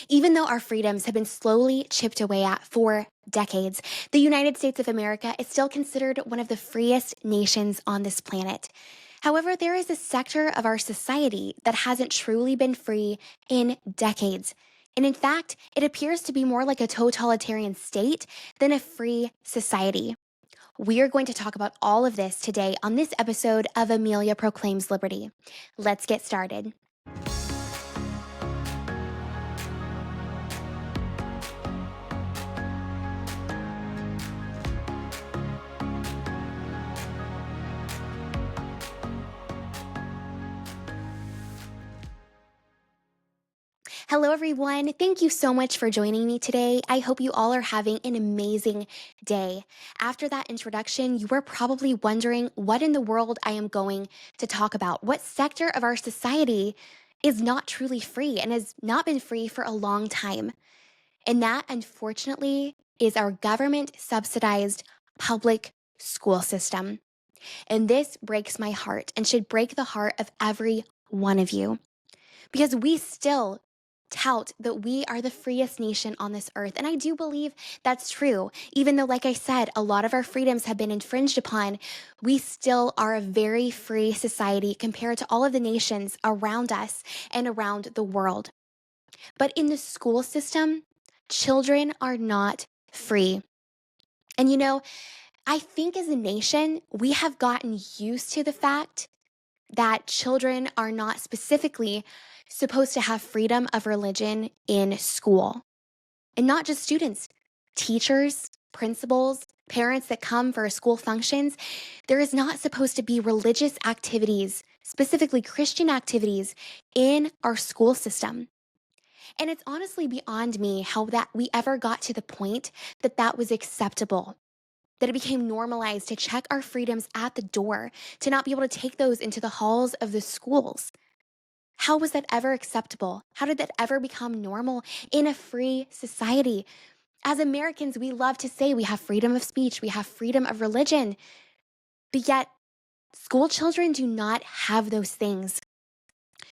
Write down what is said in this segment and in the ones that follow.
Even though our freedoms have been slowly chipped away at for decades, the United States of America is still considered one of the freest nations on this planet. However, there is a sector of our society that hasn't truly been free in decades. And in fact, it appears to be more like a totalitarian state than a free society. We are going to talk about all of this today on this episode of Amelia Proclaims Liberty. Let's get started. Hello, everyone. Thank you so much for joining me today. I hope you all are having an amazing day. After that introduction, you were probably wondering what in the world I am going to talk about. What sector of our society is not truly free and has not been free for a long time? And that, unfortunately, is our government subsidized public school system. And this breaks my heart and should break the heart of every one of you because we still tout that we are the freest nation on this earth. And I do believe that's true. Even though, like I said, a lot of our freedoms have been infringed upon, we still are a very free society compared to all of the nations around us and around the world. But in the school system, children are not free. And I think as a nation, we have gotten used to the fact that children are not specifically supposed to have freedom of religion in school. And not just students, teachers, principals, parents that come for school functions. There is not supposed to be religious activities, specifically Christian activities, in our school system. And it's honestly beyond me how that we ever got to the point that that was acceptable, that it became normalized to check our freedoms at the door, to not be able to take those into the halls of the schools. How was that ever acceptable? How did that ever become normal in a free society? As Americans, we love to say we have freedom of speech, we have freedom of religion, but yet school children do not have those things.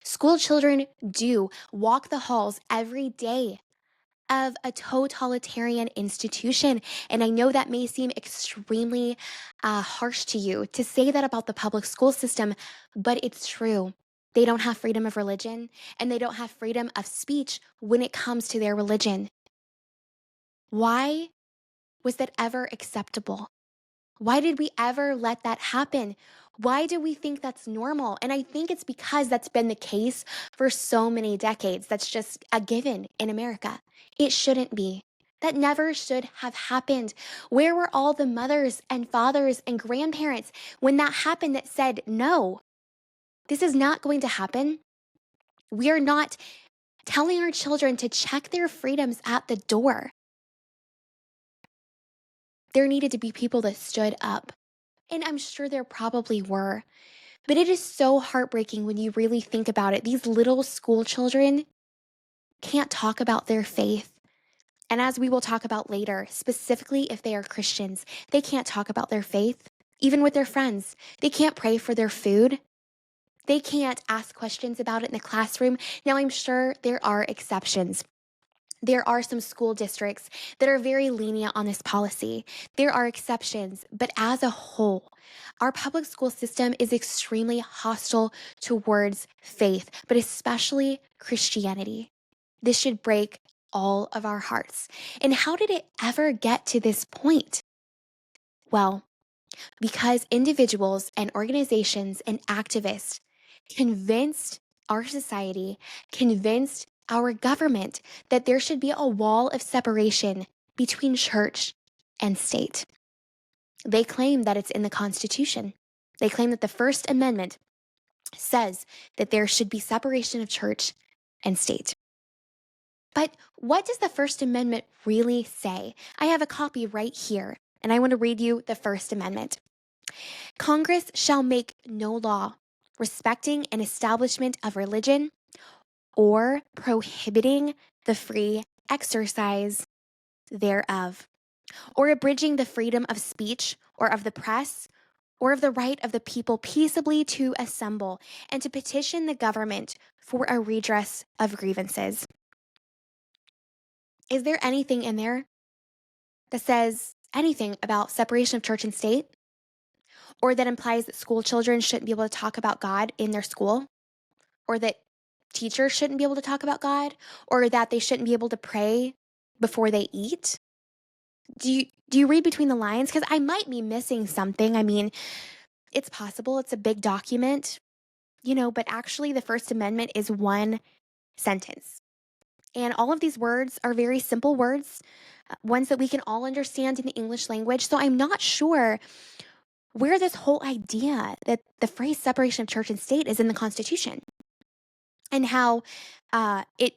School children do walk the halls every day of a totalitarian institution. And I know that may seem extremely harsh to you to say that about the public school system, but it's true. They don't have freedom of religion and they don't have freedom of speech when it comes to their religion. Why was that ever acceptable? Why did we ever let that happen? Why do we think that's normal? And I think it's because that's been the case for so many decades. That's just a given in America. It shouldn't be. That never should have happened. Where were all the mothers and fathers and grandparents when that happened that said, no, this is not going to happen? We are not telling our children to check their freedoms at the door. There needed to be people that stood up. And I'm sure there probably were. But it is so heartbreaking when you really think about it. These little school children can't talk about their faith. And as we will talk about later, specifically if they are Christians, they can't talk about their faith, even with their friends. They can't pray for their food. They can't ask questions about it in the classroom. Now, I'm sure there are exceptions. There are some school districts that are very lenient on this policy. There are exceptions, but as a whole, our public school system is extremely hostile towards faith, but especially Christianity. This should break all of our hearts. And how did it ever get to this point? Well, because individuals and organizations and activists convinced our society, convinced our government that there should be a wall of separation between church and state. They claim that it's in the Constitution. They claim that the First Amendment says that there should be separation of church and state. But what does the First Amendment really say? I have a copy right here, and I want to read you the First Amendment. Congress shall make no law respecting an establishment of religion or prohibiting the free exercise thereof, or abridging the freedom of speech or of the press, or of the right of the people peaceably to assemble and to petition the government for a redress of grievances. Is there anything in there that says anything about separation of church and state, or that implies that school children shouldn't be able to talk about God in their school, or that teachers shouldn't be able to talk about God, or that they shouldn't be able to pray before they eat? Do you read between the lines? Because I might be missing something. I mean, it's possible. It's a big document, but actually, the First Amendment is one sentence. And all of these words are very simple words, ones that we can all understand in the English language. So I'm not sure where this whole idea that the phrase separation of church and state is in the Constitution, and how it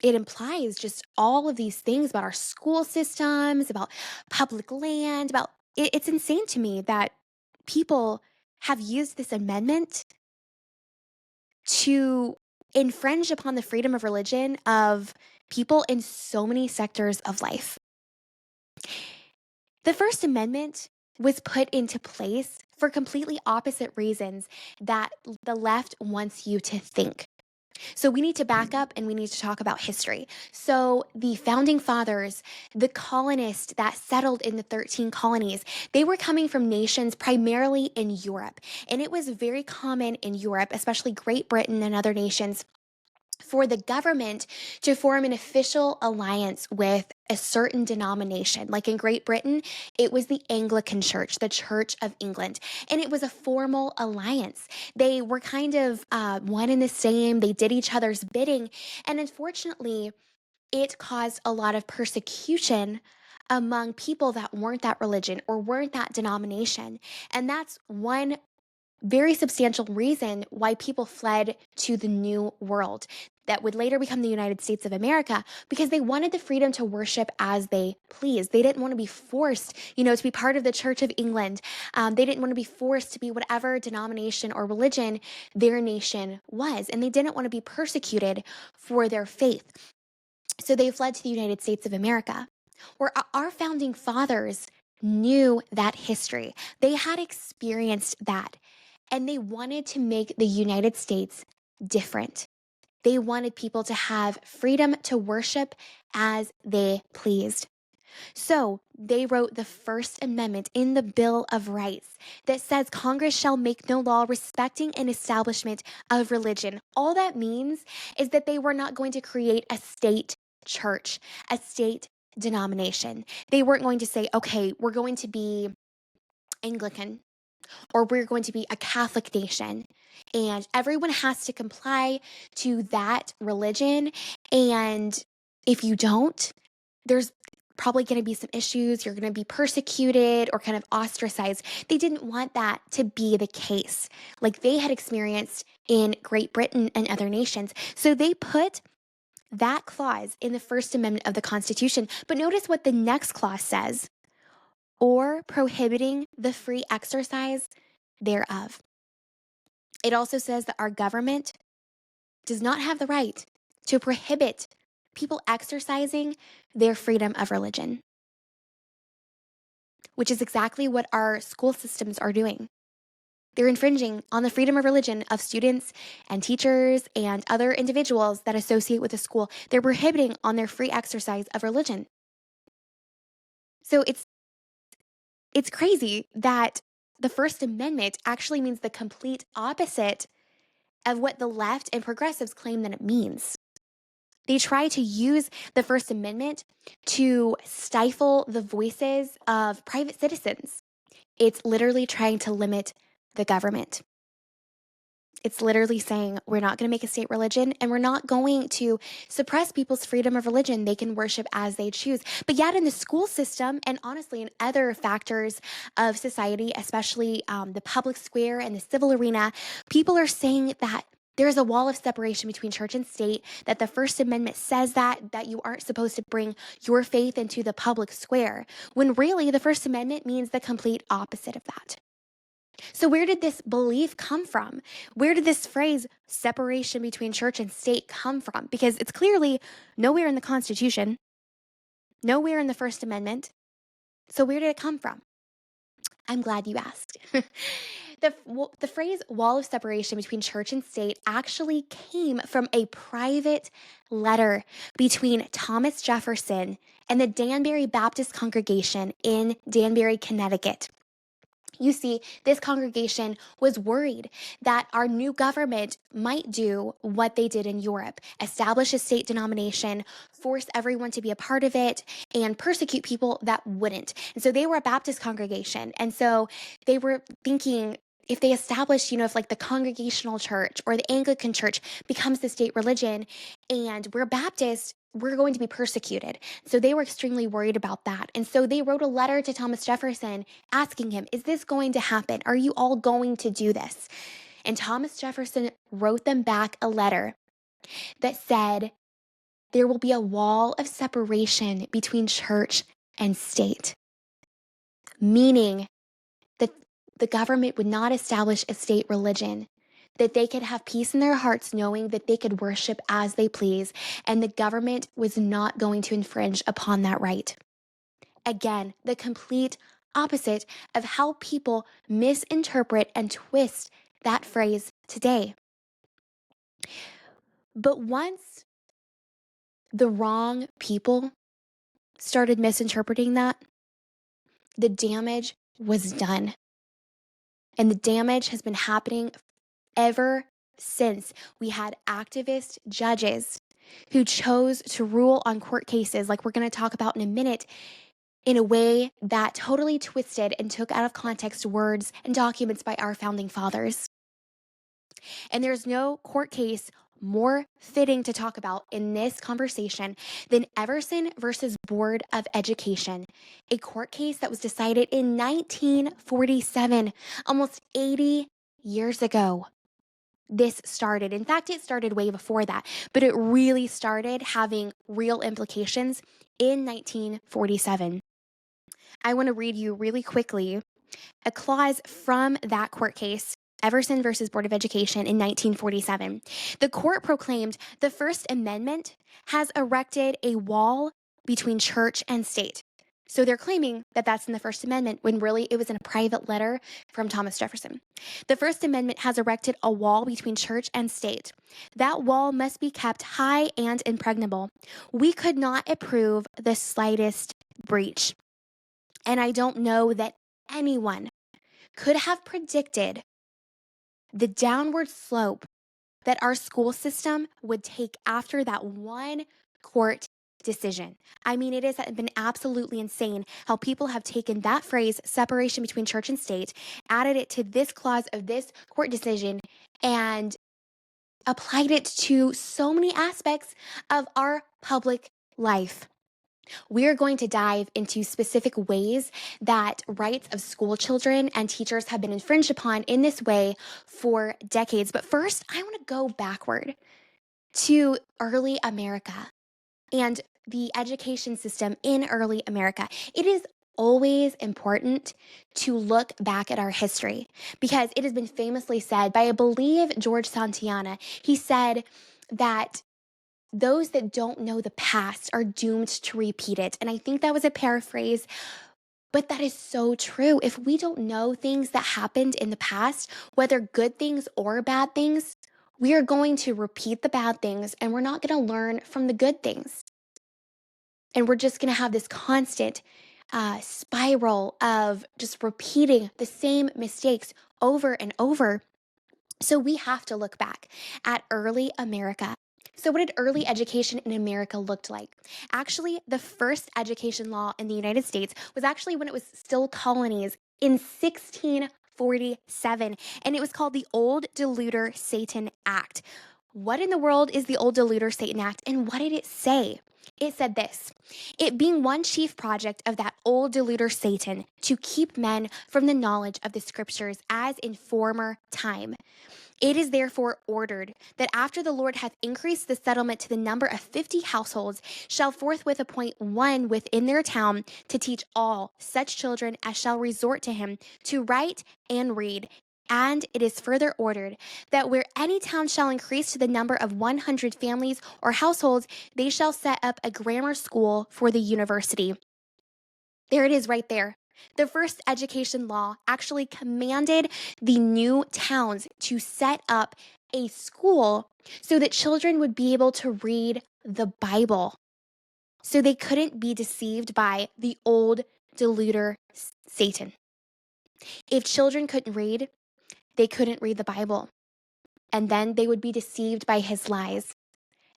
implies just all of these things about our school systems, about public land, about it's insane to me that people have used this amendment to infringe upon the freedom of religion of people in so many sectors of life. The First Amendment was put into place for completely opposite reasons that the left wants you to think. So we need to back up and we need to talk about history. So the founding fathers, the colonists that settled in the 13 colonies, they were coming from nations primarily in Europe. And it was very common in Europe, especially Great Britain and other nations, for the government to form an official alliance with a certain denomination. Like in Great Britain, it was the Anglican Church, the Church of England, and it was a formal alliance. They were kind of one and the same. They did each other's bidding, and unfortunately, it caused a lot of persecution among people that weren't that religion or weren't that denomination. And that's one very substantial reason why people fled to the New World that would later become the United States of America, because they wanted the freedom to worship as they pleased. They didn't want to be forced, to be part of the Church of England. They didn't want to be forced to be whatever denomination or religion their nation was, and they didn't want to be persecuted for their faith. So they fled to the United States of America, where our founding fathers knew that history. They had experienced that. And they wanted to make the United States different. They wanted people to have freedom to worship as they pleased. So they wrote the First Amendment in the Bill of Rights that says Congress shall make no law respecting an establishment of religion. All that means is that they were not going to create a state church, a state denomination. They weren't going to say, okay, we're going to be Anglican, or we're going to be a Catholic nation, and everyone has to comply to that religion. And if you don't, there's probably going to be some issues. You're going to be persecuted or kind of ostracized. They didn't want that to be the case, like they had experienced in Great Britain and other nations. So they put that clause in the First Amendment of the Constitution. But notice what the next clause says: or prohibiting the free exercise thereof. It also says that our government does not have the right to prohibit people exercising their freedom of religion, which is exactly what our school systems are doing. They're infringing on the freedom of religion of students and teachers and other individuals that associate with the school. They're prohibiting on their free exercise of religion. So it's crazy that the First Amendment actually means the complete opposite of what the left and progressives claim that it means. They try to use the First Amendment to stifle the voices of private citizens. It's literally trying to limit the government. It's literally saying we're not going to make a state religion, and we're not going to suppress people's freedom of religion. They can worship as they choose. But yet in the school system, and honestly in other factors of society, especially the public square and the civil arena, people are saying that there's a wall of separation between church and state, that the First Amendment says that you aren't supposed to bring your faith into the public square, when really the First Amendment means the complete opposite of that. So where did this belief come from? Where did this phrase, separation between church and state, come from? Because it's clearly nowhere in the Constitution, nowhere in the First Amendment. So where did it come from? I'm glad you asked. The phrase wall of separation between church and state actually came from a private letter between Thomas Jefferson and the Danbury Baptist congregation in Danbury, Connecticut. You see, this congregation was worried that our new government might do what they did in Europe, establish a state denomination, force everyone to be a part of it, and persecute people that wouldn't. And so they were a Baptist congregation. And so they were thinking, if they establish, if like the Congregational Church or the Anglican Church becomes the state religion and we're Baptist, we're going to be persecuted. So they were extremely worried about that. And so they wrote a letter to Thomas Jefferson asking him, is this going to happen? Are you all going to do this? And Thomas Jefferson wrote them back a letter that said, there will be a wall of separation between church and state, meaning that the government would not establish a state religion, that they could have peace in their hearts knowing that they could worship as they please, and the government was not going to infringe upon that right. Again, the complete opposite of how people misinterpret and twist that phrase today. But once the wrong people started misinterpreting that, the damage was done. And the damage has been happening ever since we had activist judges who chose to rule on court cases, like we're going to talk about in a minute, in a way that totally twisted and took out of context words and documents by our founding fathers. And there's no court case more fitting to talk about in this conversation than Everson versus Board of Education, a court case that was decided in 1947, almost 80 years ago. This started. In fact, it started way before that, but it really started having real implications in 1947. I want to read you really quickly a clause from that court case, Everson versus Board of Education in 1947. The court proclaimed the First Amendment has erected a wall between church and state. So they're claiming that that's in the First Amendment when really it was in a private letter from Thomas Jefferson. The First Amendment has erected a wall between church and state. That wall must be kept high and impregnable. We could not approve the slightest breach. And I don't know that anyone could have predicted the downward slope that our school system would take after that one court decision. I mean, it has been absolutely insane how people have taken that phrase, separation between church and state, added it to this clause of this court decision, and applied it to so many aspects of our public life. We are going to dive into specific ways that rights of school children and teachers have been infringed upon in this way for decades. But first, I want to go backward to early America and the education system in early America. It is always important to look back at our history because it has been famously said by, I believe, George Santayana. He said that those that don't know the past are doomed to repeat it. And I think that was a paraphrase, but that is so true. If we don't know things that happened in the past, whether good things or bad things, we are going to repeat the bad things and we're not going to learn from the good things. And we're just going to have this constant spiral of just repeating the same mistakes over and over. So we have to look back at early America. So what did early education in America look like? Actually, the first education law in the United States was actually when it was still colonies in 1647, and it was called the Old Deluder Satan Act. What in the world is the Old Deluder Satan Act, and what did it say? It said this: it being one chief project of that old deluder Satan to keep men from the knowledge of the scriptures as in former time. It is therefore ordered that after the Lord hath increased the settlement to the number of 50 households, shall forthwith appoint one within their town to teach all such children as shall resort to him to write and read. And it is further ordered that where any town shall increase to the number of 100 families or households, they shall set up a grammar school for the university. There it is right there. The first education law actually commanded the new towns to set up a school so that children would be able to read the Bible, so they couldn't be deceived by the old deluder Satan. If children couldn't read, they couldn't read the Bible, and then they would be deceived by his lies.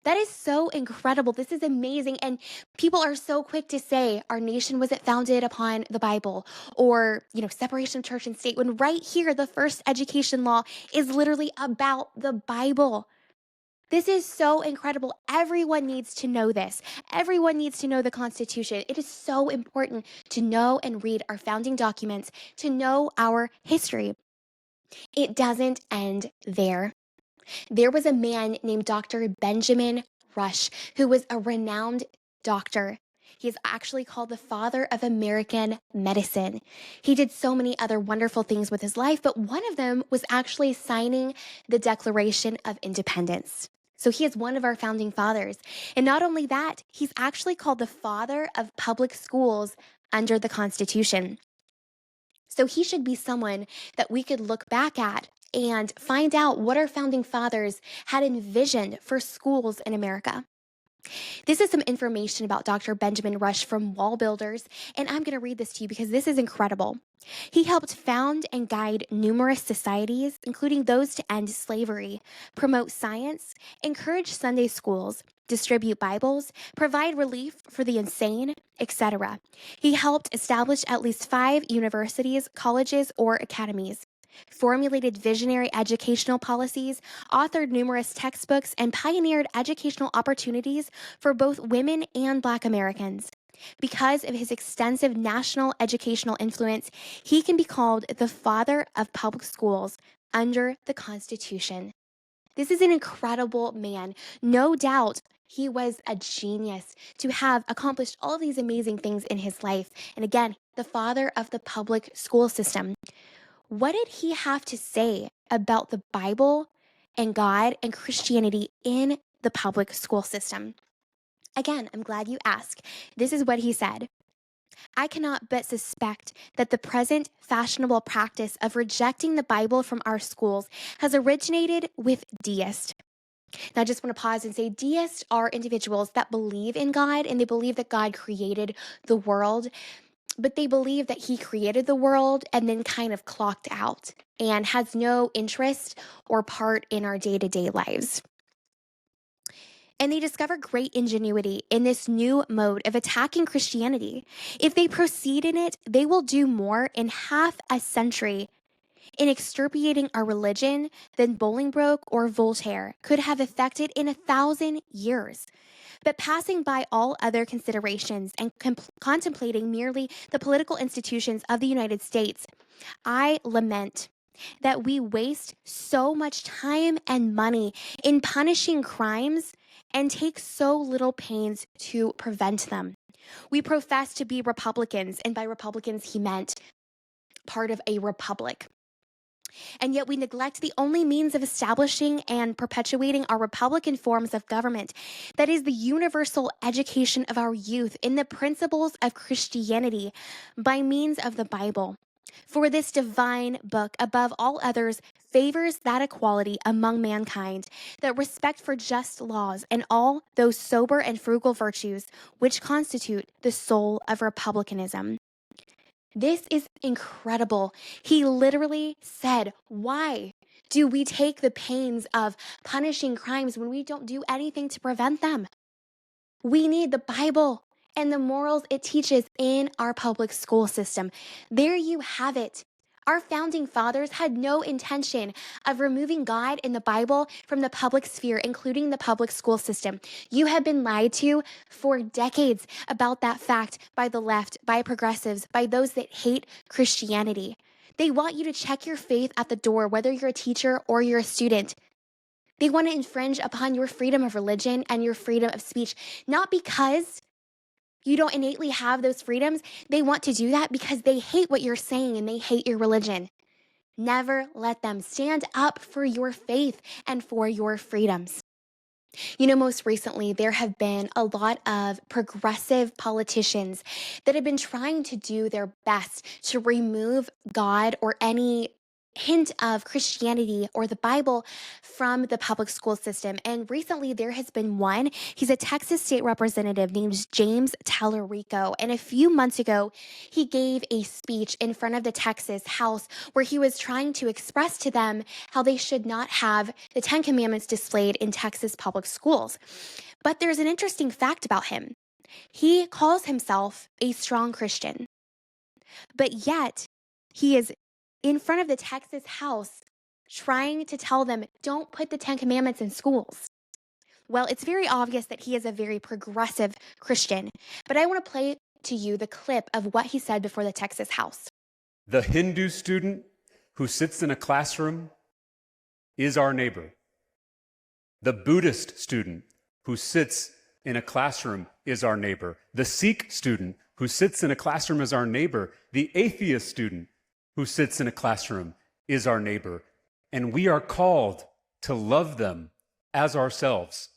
That is so incredible. This is amazing. And people are so quick to say our nation wasn't founded upon the Bible or, separation of church and state, when right here, the first education law is literally about the Bible. This is so incredible. Everyone needs to know this. Everyone needs to know the Constitution. It is so important to know and read our founding documents, to know our history. It doesn't end there. There was a man named Dr. Benjamin Rush, who was a renowned doctor. He is actually called the father of American medicine. He did so many other wonderful things with his life, but one of them was actually signing the Declaration of Independence. So he is one of our founding fathers. And not only that, he's actually called the father of public schools under the Constitution. So he should be someone that we could look back at and find out what our founding fathers had envisioned for schools in America. This is some information about Dr. Benjamin Rush from Wall Builders, and I'm going to read this to you because this is incredible. He helped found and guide numerous societies, including those to end slavery, promote science, encourage Sunday schools, distribute Bibles, provide relief for the insane, etc. He helped establish at least 5 universities, colleges, or academies, formulated visionary educational policies, authored numerous textbooks, and pioneered educational opportunities for both women and Black Americans. Because of his extensive national educational influence, he can be called the father of public schools under the Constitution. This is an incredible man. No doubt he was a genius to have accomplished all of these amazing things in his life. And again, the father of the public school system. What did he have to say about the Bible and God and Christianity in the public school system? Again, I'm glad you asked. This is what he said. I cannot but suspect that the present fashionable practice of rejecting the Bible from our schools has originated with deists. Now, I just want to pause and say deists are individuals that believe in God and they believe that God created the world, but they believe that he created the world and then kind of clocked out and has no interest or part in our day-to-day lives. And they discover great ingenuity in this new mode of attacking Christianity. If they proceed in it, they will do more in half a century in extirpating our religion than Bolingbroke or Voltaire could have effected in 1,000 years. But passing by all other considerations and contemplating merely the political institutions of the United States, I lament that we waste so much time and money in punishing crimes and take so little pains to prevent them. We profess to be Republicans, and by Republicans, he meant part of a republic. And yet we neglect the only means of establishing and perpetuating our Republican forms of government, that is the universal education of our youth in the principles of Christianity by means of the Bible. For this divine book, above all others, favors that equality among mankind, that respect for just laws and all those sober and frugal virtues which constitute the soul of republicanism. This is incredible. He literally said, why do we take the pains of punishing crimes when we don't do anything to prevent them? We need the Bible and the morals it teaches in our public school system. There you have it. Our founding fathers had no intention of removing God and the Bible from the public sphere, including the public school system. You have been lied to for decades about that fact by the left, by progressives, by those that hate Christianity. They want you to check your faith at the door, whether you're a teacher or you're a student. They want to infringe upon your freedom of religion and your freedom of speech, not because you don't innately have those freedoms. They want to do that because they hate what you're saying and they hate your religion. Never let them. Stand up for your faith and for your freedoms. Most recently, there have been a lot of progressive politicians that have been trying to do their best to remove God or any hint of Christianity or the Bible from the public school system. And recently, there has been one. He's a Texas state representative named James Tallarico. And a few months ago, he gave a speech in front of the Texas House where he was trying to express to them how they should not have the Ten Commandments displayed in Texas public schools. But there's an interesting fact about him. He calls himself a strong Christian, but yet he is in front of the Texas House trying to tell them, don't put the Ten Commandments in schools. Well, it's very obvious that he is a very progressive Christian, but I want to play to you the clip of what he said before the Texas House. The Hindu student who sits in a classroom is our neighbor. The Buddhist student who sits in a classroom is our neighbor. The Sikh student who sits in a classroom is our neighbor. The atheist student who sits in a classroom is our neighbor. And we are called to love them as ourselves.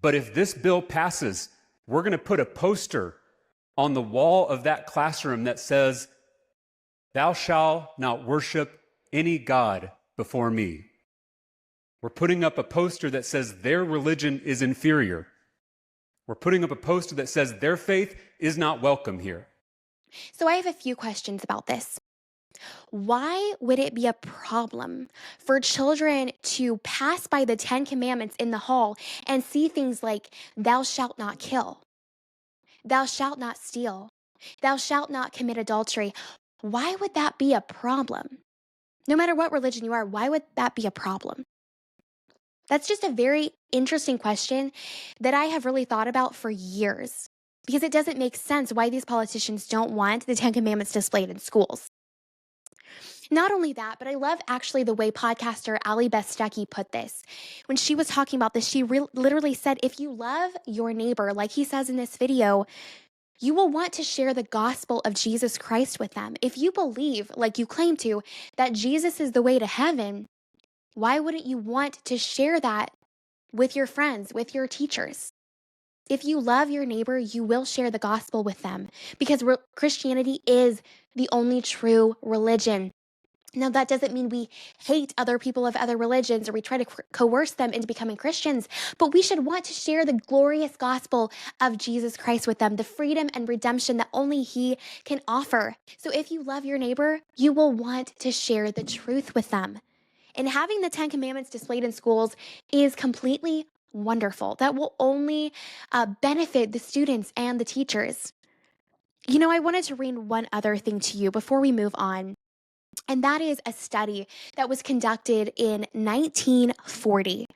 But if this bill passes, we're going to put a poster on the wall of that classroom that says, "Thou shalt not worship any god before me." We're putting up a poster that says their religion is inferior. We're putting up a poster that says their faith is not welcome here. So I have a few questions about this. Why would it be a problem for children to pass by the Ten Commandments in the hall and see things like, thou shalt not kill, thou shalt not steal, thou shalt not commit adultery? Why would that be a problem? No matter what religion you are, why would that be a problem? That's just a very interesting question that I have really thought about for years, because it doesn't make sense why these politicians don't want the Ten Commandments displayed in schools. Not only that, but I love actually the way podcaster Ali Bestecki put this. When she was talking about this, she literally said, if you love your neighbor, like he says in this video, you will want to share the gospel of Jesus Christ with them. If you believe, like you claim to, that Jesus is the way to heaven, why wouldn't you want to share that with your friends, with your teachers? If you love your neighbor, you will share the gospel with them, because Christianity is the only true religion. Now, that doesn't mean we hate other people of other religions or we try to coerce them into becoming Christians, but we should want to share the glorious gospel of Jesus Christ with them, the freedom and redemption that only He can offer. So if you love your neighbor, you will want to share the truth with them. And having the Ten Commandments displayed in schools is completely wonderful. That will only benefit the students and the teachers. I wanted to read one other thing to you before we move on. And that is a study that was conducted in 1940.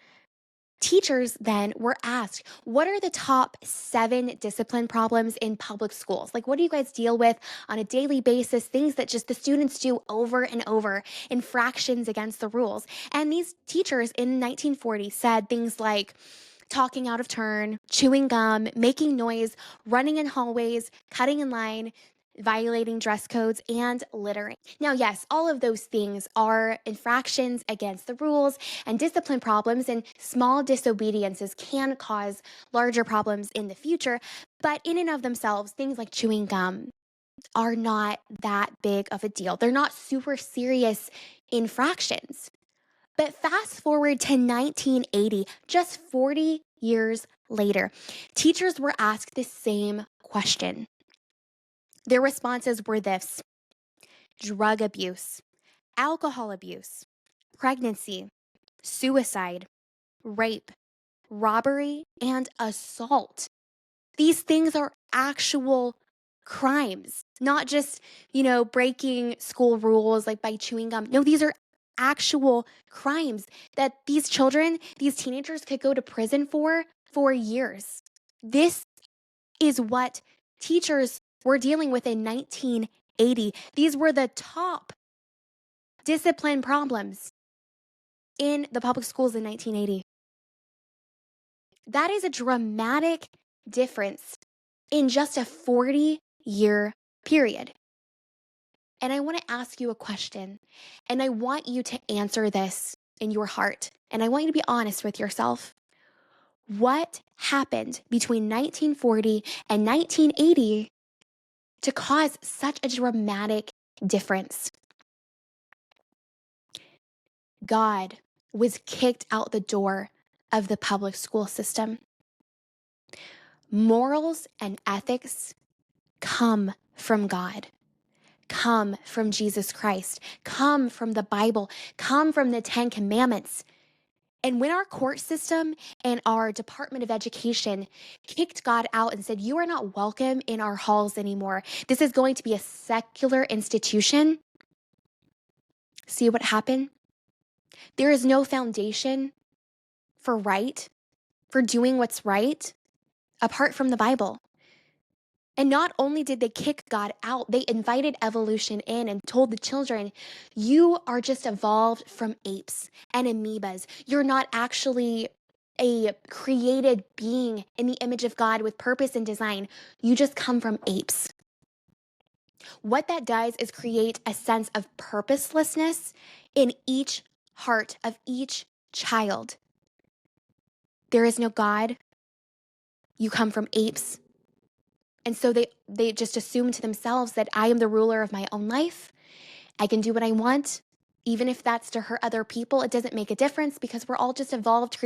Teachers then were asked, what are the top 7 discipline problems in public schools? Like, what do you guys deal with on a daily basis? Things that just the students do over and over, infractions against the rules. And these teachers in 1940 said things like talking out of turn, chewing gum, making noise, running in hallways, cutting in line, violating dress codes, and littering. Now, yes, all of those things are infractions against the rules and discipline problems, and small disobediences can cause larger problems in the future. But in and of themselves, things like chewing gum are not that big of a deal. They're not super serious infractions. But fast forward to 1980, just 40 years later, teachers were asked the same question. Their responses were this: drug abuse, alcohol abuse, pregnancy, suicide, rape, robbery, and assault. These things are actual crimes, not just, breaking school rules like by chewing gum. No, these are actual crimes that these children, these teenagers could go to prison for years. This is what teachers were dealing with in 1980. These were the top discipline problems in the public schools in 1980. That is a dramatic difference in just a 40-year period. And I want to ask you a question, and I want you to answer this in your heart, and I want you to be honest with yourself. What happened between 1940 and 1980 to cause such a dramatic difference? God was kicked out the door of the public school system. Morals and ethics come from God, come from Jesus Christ, come from the Bible, come from the Ten Commandments. And when our court system and our Department of Education kicked God out and said, "You are not welcome in our halls anymore. This is going to be a secular institution," see what happened? There is no foundation for right, for doing what's right, apart from the Bible. And not only did they kick God out, they invited evolution in and told the children, "You are just evolved from apes and amoebas. You're not actually a created being in the image of God with purpose and design. You just come from apes." What that does is create a sense of purposelessness in each heart of each child. There is no God. You come from apes. And so they just assume to themselves that I am the ruler of my own life. I can do what I want. Even if that's to hurt other people, it doesn't make a difference because we're all just evolved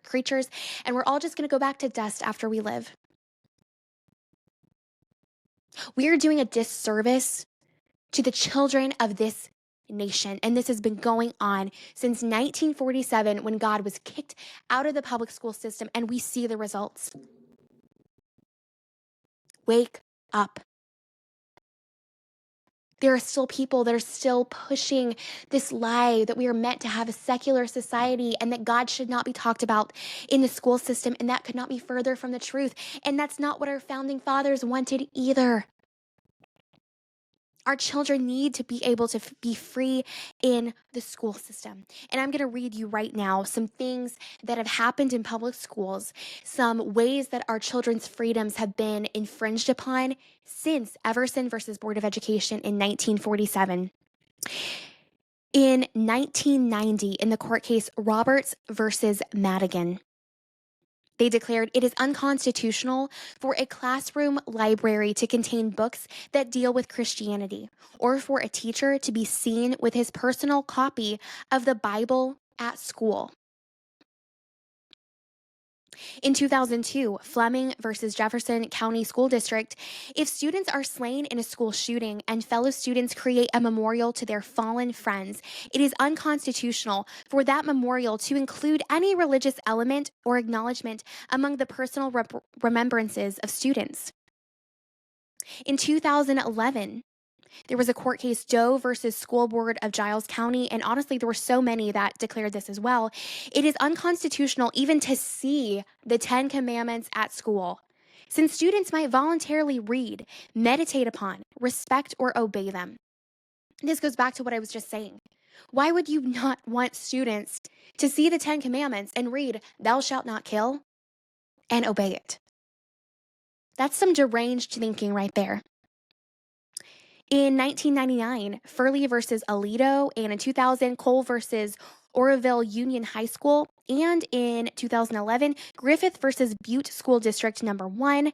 creatures and we're all just going to go back to dust after we live. We are doing a disservice to the children of this nation. And this has been going on since 1947 when God was kicked out of the public school system, and we see the results. Wake up. There are still people that are still pushing this lie that we are meant to have a secular society and that God should not be talked about in the school system, and that could not be further from the truth. And that's not what our founding fathers wanted either. Our children need to be able to be free in the school system. And I'm going to read you right now some things that have happened in public schools, some ways that our children's freedoms have been infringed upon since Everson versus Board of Education in 1947. In 1990, in the court case Roberts versus Madigan, they declared it is unconstitutional for a classroom library to contain books that deal with Christianity, or for a teacher to be seen with his personal copy of the Bible at school. In 2002, Fleming versus Jefferson County School District, if students are slain in a school shooting and fellow students create a memorial to their fallen friends, it is unconstitutional for that memorial to include any religious element or acknowledgement among the personal remembrances of students. In 2011, there was a court case, Doe versus School Board of Giles County, and honestly, there were so many that declared this as well. It is unconstitutional even to see the Ten Commandments at school, since students might voluntarily read, meditate upon, respect, or obey them. This goes back to what I was just saying. Why would you not want students to see the Ten Commandments and read, "Thou shalt not kill," and obey it? That's some deranged thinking right there. In 1999, Furley versus Alito, and in 2000, Cole versus Oroville Union High School, and in 2011, Griffith versus Butte School District Number 1.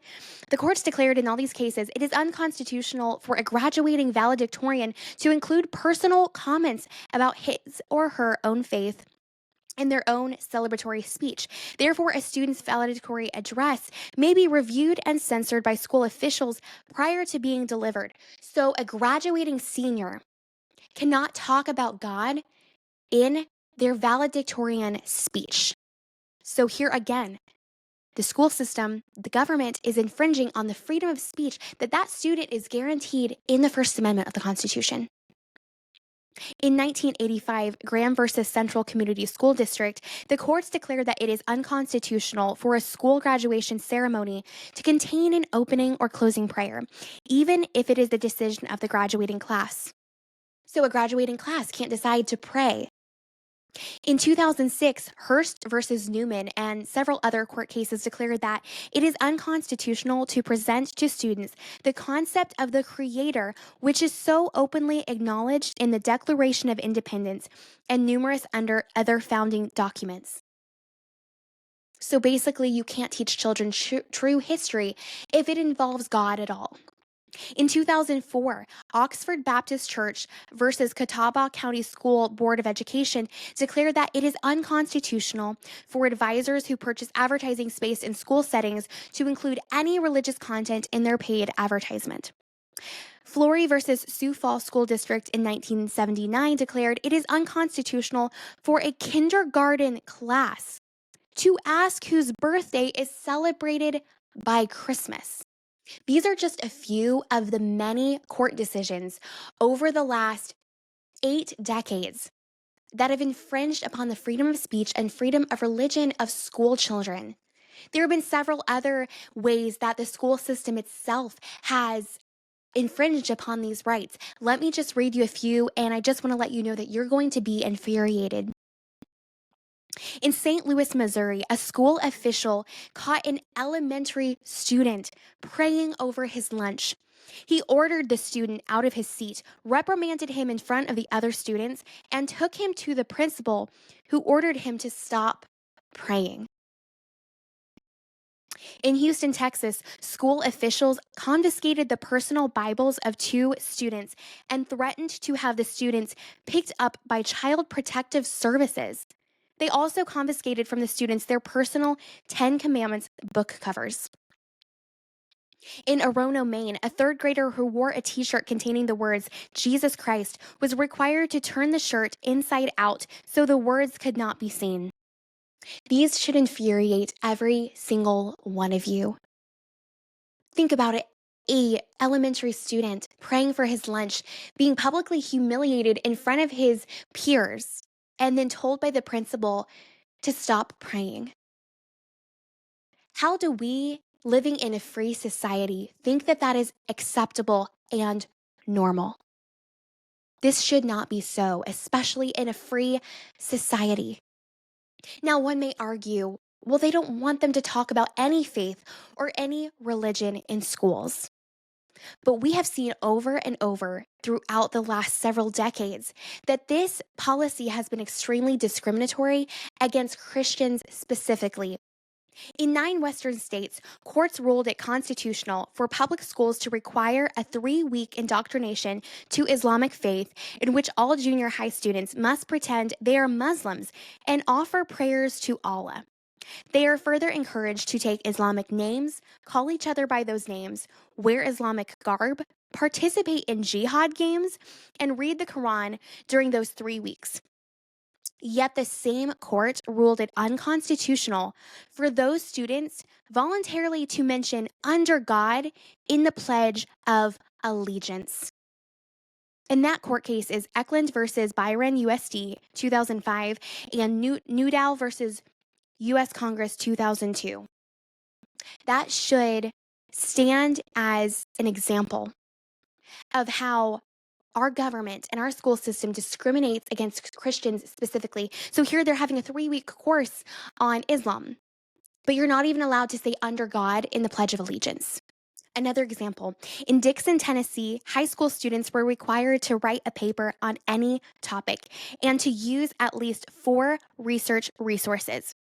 The courts declared in all these cases it is unconstitutional for a graduating valedictorian to include personal comments about his or her own faith in their own celebratory speech. Therefore, a student's valedictory address may be reviewed and censored by school officials prior to being delivered. So, a graduating senior cannot talk about God in their valedictorian speech. So, here again, the school system, the government is infringing on the freedom of speech that student is guaranteed in the First Amendment of the Constitution. In 1985, Graham versus Central Community School District, the courts declared that it is unconstitutional for a school graduation ceremony to contain an opening or closing prayer, even if it is the decision of the graduating class. So a graduating class can't decide to pray. In 2006, Hurst versus Newman and several other court cases declared that it is unconstitutional to present to students the concept of the Creator, which is so openly acknowledged in the Declaration of Independence and numerous other founding documents. So basically, you can't teach children true history if it involves God at all. In 2004, Oxford Baptist Church versus Catawba County School Board of Education declared that it is unconstitutional for advisors who purchase advertising space in school settings to include any religious content in their paid advertisement. Flory versus Sioux Falls School District in 1979 declared it is unconstitutional for a kindergarten class to ask whose birthday is celebrated by Christmas. These are just a few of the many court decisions over the last 8 decades that have infringed upon the freedom of speech and freedom of religion of school children. There have been several other ways that the school system itself has infringed upon these rights. Let me just read you a few, and I just want to let you know that you're going to be infuriated. In St. Louis, Missouri, a school official caught an elementary student praying over his lunch. He ordered the student out of his seat, reprimanded him in front of the other students, and took him to the principal, who ordered him to stop praying. In Houston, Texas, school officials confiscated the personal Bibles of 2 students and threatened to have the students picked up by Child Protective Services. They also confiscated from the students their personal 10 Commandments book covers. In Orono, Maine, a 3rd grader who wore a t-shirt containing the words Jesus Christ was required to turn the shirt inside out so the words could not be seen. These should infuriate every single one of you. Think about it. A elementary student praying for his lunch, being publicly humiliated in front of his peers, and then told by the principal to stop praying. How do we, living in a free society, think that that is acceptable and normal? This should not be so, especially in a free society. Now, one may argue, well, they don't want them to talk about any faith or any religion in schools. But we have seen over and over throughout the last several decades that this policy has been extremely discriminatory against Christians specifically. In 9 Western states, courts ruled it constitutional for public schools to require a 3-week indoctrination to Islamic faith in which all junior high students must pretend they are Muslims and offer prayers to Allah. They are further encouraged to take Islamic names, call each other by those names, wear Islamic garb, participate in jihad games, and read the Quran during those 3 weeks. Yet the same court ruled it unconstitutional for those students voluntarily to mention under God in the Pledge of Allegiance. And that court case is Eklund versus Byron USD 2005 and Newdow versus U.S. Congress 2002. That should stand as an example of how our government and our school system discriminates against Christians specifically. So here they're having a 3-week course on Islam, but you're not even allowed to say under God in the Pledge of Allegiance. Another example, in Dixon, Tennessee, high school students were required to write a paper on any topic and to use at least 4 research resources.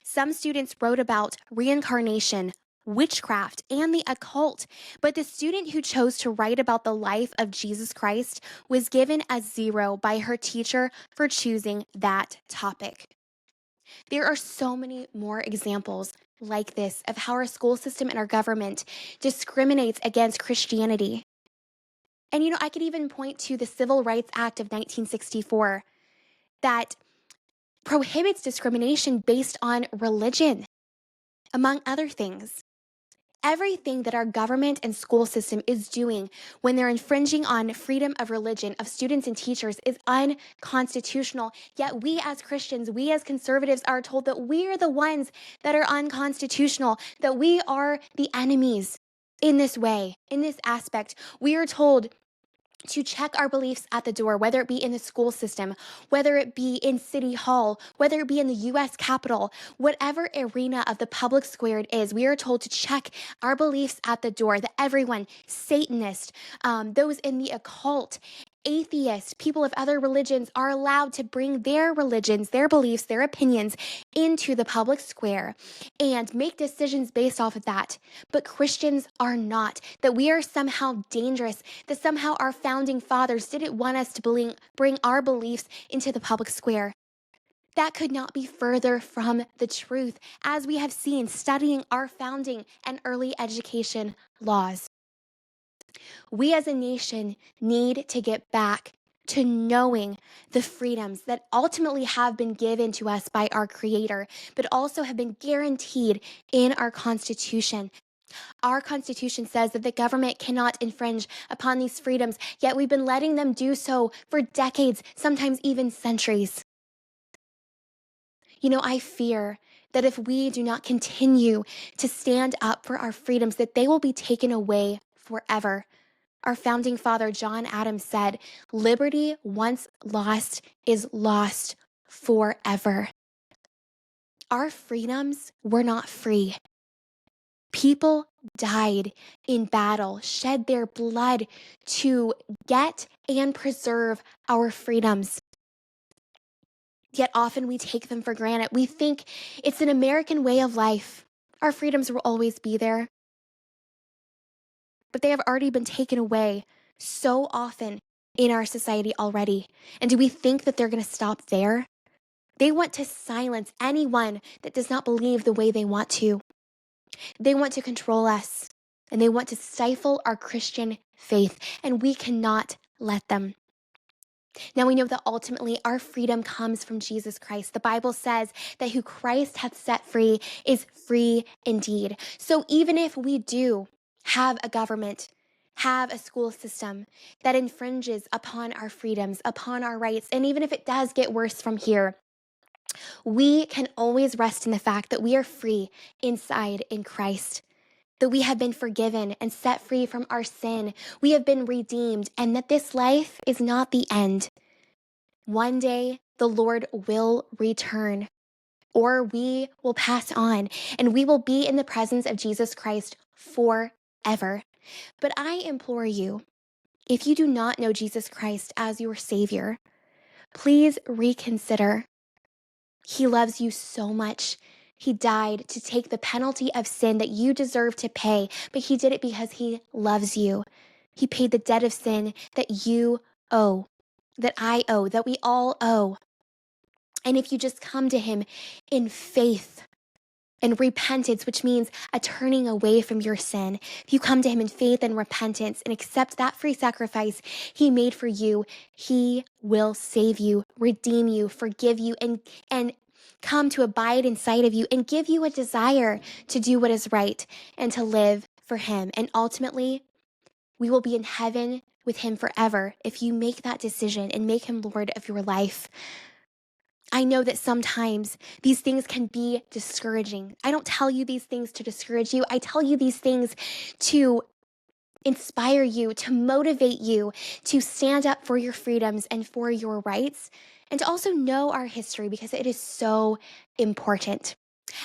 Some students wrote about reincarnation, witchcraft, and the occult, but the student who chose to write about the life of Jesus Christ was given a 0 by her teacher for choosing that topic. There are so many more examples like this of how our school system and our government discriminates against Christianity. And I could even point to the Civil Rights Act of 1964 that prohibits discrimination based on religion, among other things. Everything that our government and school system is doing when they're infringing on freedom of religion of students and teachers is unconstitutional. Yet we as Christians, we as conservatives are told that we are the ones that are unconstitutional, that we are the enemies in this way, in this aspect. We are told to check our beliefs at the door, whether it be in the school system, whether it be in City Hall, whether it be in the U.S. Capitol, whatever arena of the public square it is, we are told to check our beliefs at the door, that everyone, Satanist, those in the occult, Atheists, people of other religions, are allowed to bring their religions, their beliefs, their opinions into the public square and make decisions based off of that. But Christians are not, that we are somehow dangerous, that somehow our founding fathers didn't want us to bring our beliefs into the public square. That could not be further from the truth, as we have seen studying our founding and early education laws. We as a nation need to get back to knowing the freedoms that ultimately have been given to us by our Creator, but also have been guaranteed in our Constitution. Our Constitution says that the government cannot infringe upon these freedoms, yet we've been letting them do so for decades, sometimes even centuries. I fear that if we do not continue to stand up for our freedoms, that they will be taken away forever. Our founding father, John Adams, said, "Liberty once lost is lost forever." Our freedoms were not free. People died in battle, shed their blood to get and preserve our freedoms. Yet often we take them for granted. We think it's an American way of life. Our freedoms will always be there. But they have already been taken away so often in our society already. And do we think that they're going to stop there? They want to silence anyone that does not believe the way they want to. They want to control us, and they want to stifle our Christian faith, and we cannot let them. Now we know that ultimately our freedom comes from Jesus Christ. The Bible says that who Christ hath set free is free indeed. So even if we do have a government, have a school system that infringes upon our freedoms, upon our rights, and even if it does get worse from here, we can always rest in the fact that we are free inside in Christ, that we have been forgiven and set free from our sin. We have been redeemed, and that this life is not the end. One day, the Lord will return, or we will pass on, and we will be in the presence of Jesus Christ forever. But I implore you, if you do not know Jesus Christ as your Savior, please reconsider. He loves you so much. He died to take the penalty of sin that you deserve to pay, but he did it because he loves you. He paid the debt of sin that you owe, that I owe, that we all owe. And if you just come to him in faith and repentance, which means a turning away from your sin, if you come to him in faith and repentance and accept that free sacrifice he made for you, he will save you, redeem you, forgive you, and come to abide inside of you and give you a desire to do what is right and to live for him. And ultimately, we will be in heaven with him forever if you make that decision and make him Lord of your life. I know that sometimes these things can be discouraging. I don't tell you these things to discourage you. I tell you these things to inspire you, to motivate you to stand up for your freedoms and for your rights, and to also know our history because it is so important.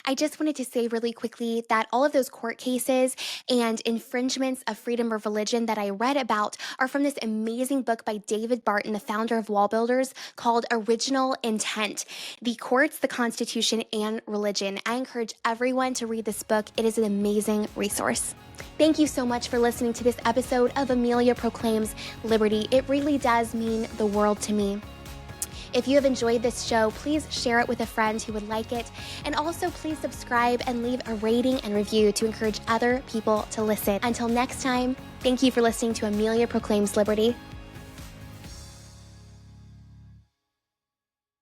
I just wanted to say really quickly that all of those court cases and infringements of freedom of religion that I read about are from this amazing book by David Barton, the founder of Wall Builders, called Original Intent: The Courts, the Constitution, and Religion. I encourage everyone to read this book. It is an amazing resource. Thank you so much for listening to this episode of Amelia Proclaims Liberty. It really does mean the world to me. If you have enjoyed this show, please share it with a friend who would like it. And also please subscribe and leave a rating and review to encourage other people to listen. Until next time, thank you for listening to Amelia Proclaims Liberty.